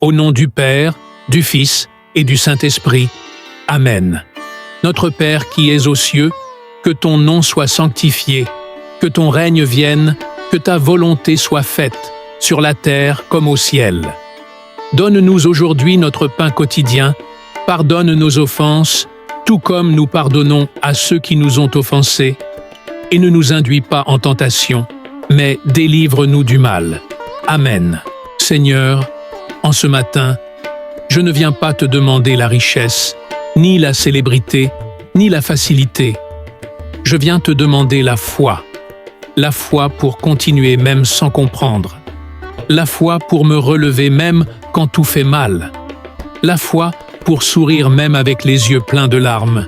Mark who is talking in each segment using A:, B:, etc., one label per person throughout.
A: Au nom du Père, du Fils et du Saint-Esprit. Amen. Notre Père qui es aux cieux, que ton nom soit sanctifié, que ton règne vienne, que ta volonté soit faite, sur la terre comme au ciel. Donne-nous aujourd'hui notre pain quotidien, pardonne nos offenses, tout comme nous pardonnons à ceux qui nous ont offensés, et ne nous induis pas en tentation, mais délivre-nous du mal. Amen. Seigneur, en ce matin, je ne viens pas te demander la richesse, ni la célébrité, ni la facilité. Je viens te demander la foi pour continuer même sans comprendre, la foi pour me relever même quand tout fait mal, la foi pour sourire même avec les yeux pleins de larmes.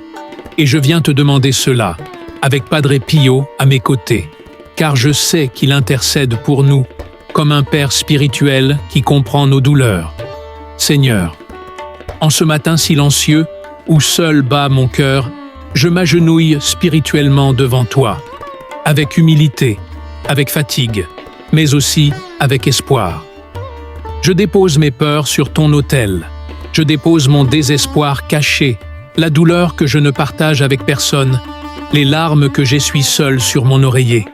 A: Et je viens te demander cela, avec Padre Pio à mes côtés, car je sais qu'il intercède pour nous, comme un Père spirituel qui comprend nos douleurs. Seigneur, en ce matin silencieux, où seul bat mon cœur, je m'agenouille spirituellement devant toi, avec humilité, avec fatigue, mais aussi avec espoir. Je dépose mes peurs sur ton autel, je dépose mon désespoir caché, la douleur que je ne partage avec personne, les larmes que j'essuie seul sur mon oreiller.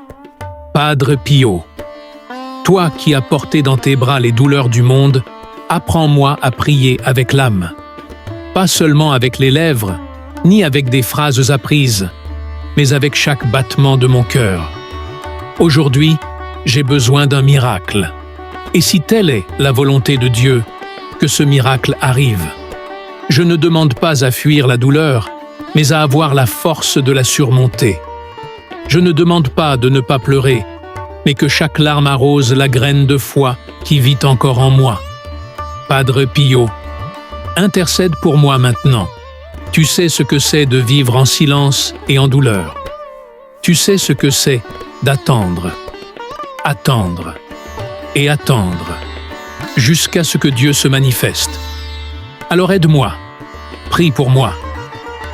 A: Padre Pio, toi qui as porté dans tes bras les douleurs du monde, apprends-moi à prier avec l'âme. Pas seulement avec les lèvres, ni avec des phrases apprises, mais avec chaque battement de mon cœur. Aujourd'hui, j'ai besoin d'un miracle. Et si telle est la volonté de Dieu, que ce miracle arrive. Je ne demande pas à fuir la douleur, mais à avoir la force de la surmonter. Je ne demande pas de ne pas pleurer, mais que chaque larme arrose la graine de foi qui vit encore en moi. Padre Pio, intercède pour moi maintenant. Tu sais ce que c'est de vivre en silence et en douleur. Tu sais ce que c'est d'attendre, attendre et attendre, jusqu'à ce que Dieu se manifeste. Alors aide-moi, prie pour moi,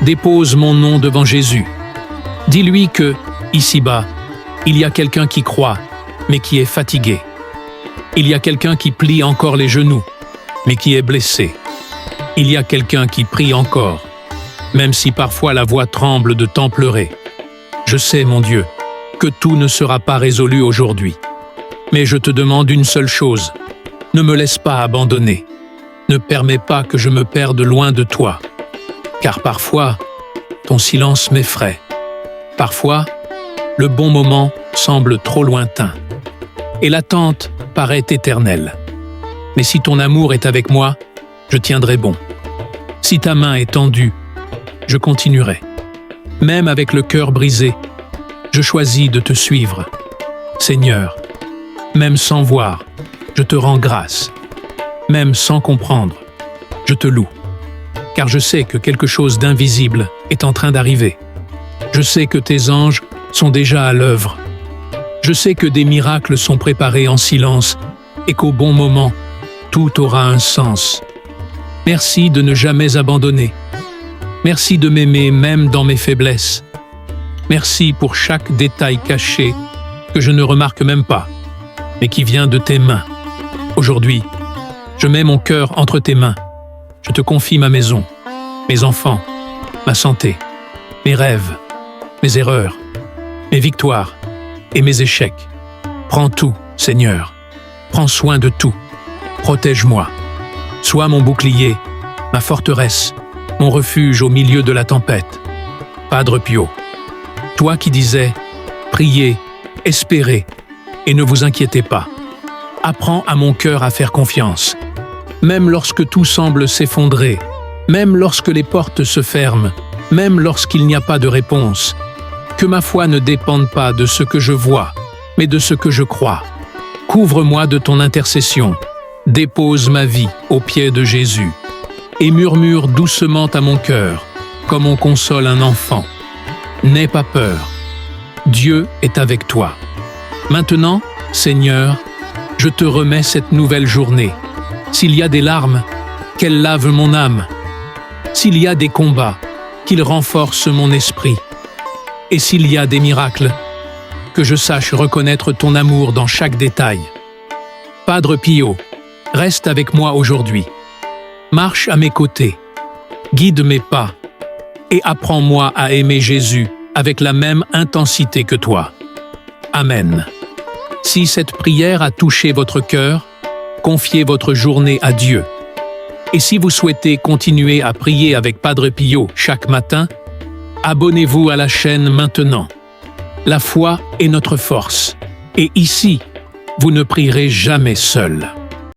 A: dépose mon nom devant Jésus. Dis-lui que, ici-bas, il y a quelqu'un qui croit, mais qui est fatigué. Il y a quelqu'un qui plie encore les genoux, mais qui est blessé. Il y a quelqu'un qui prie encore, même si parfois la voix tremble de tant pleurer. Je sais, mon Dieu, que tout ne sera pas résolu aujourd'hui. Mais je te demande une seule chose, ne me laisse pas abandonner. Ne permets pas que je me perde loin de toi, car parfois, ton silence m'effraie. Parfois, le bon moment semble trop lointain, et l'attente paraît éternelle. Mais si ton amour est avec moi, je tiendrai bon. Si ta main est tendue, je continuerai. Même avec le cœur brisé, je choisis de te suivre. Seigneur, même sans voir, je te rends grâce. Même sans comprendre, je te loue. Car je sais que quelque chose d'invisible est en train d'arriver. Je sais que tes anges sont déjà à l'œuvre. Je sais que des miracles sont préparés en silence et qu'au bon moment, tout aura un sens. Merci de ne jamais abandonner. Merci de m'aimer même dans mes faiblesses. Merci pour chaque détail caché que je ne remarque même pas, mais qui vient de tes mains. Aujourd'hui, je mets mon cœur entre tes mains. Je te confie ma maison, mes enfants, ma santé, mes rêves, mes erreurs, mes victoires et mes échecs. Prends tout, Seigneur. Prends soin de tout. Protège-moi. Sois mon bouclier, ma forteresse, mon refuge au milieu de la tempête. Padre Pio, toi qui disais « Priez, espérez et ne vous inquiétez pas ». Apprends à mon cœur à faire confiance. Même lorsque tout semble s'effondrer, même lorsque les portes se ferment, même lorsqu'il n'y a pas de réponse, que ma foi ne dépende pas de ce que je vois, mais de ce que je crois. Couvre-moi de ton intercession, dépose ma vie aux pieds de Jésus, et murmure doucement à mon cœur, comme on console un enfant. N'aie pas peur, Dieu est avec toi. Maintenant, Seigneur, je te remets cette nouvelle journée. S'il y a des larmes, qu'elles lavent mon âme. S'il y a des combats, qu'ils renforcent mon esprit. Et s'il y a des miracles, que je sache reconnaître ton amour dans chaque détail. Padre Pio, reste avec moi aujourd'hui. Marche à mes côtés, guide mes pas et apprends-moi à aimer Jésus avec la même intensité que toi. Amen. Si cette prière a touché votre cœur, confiez votre journée à Dieu. Et si vous souhaitez continuer à prier avec Padre Pio chaque matin, abonnez-vous à la chaîne maintenant. La foi est notre force. Et ici, vous ne prierez jamais seul.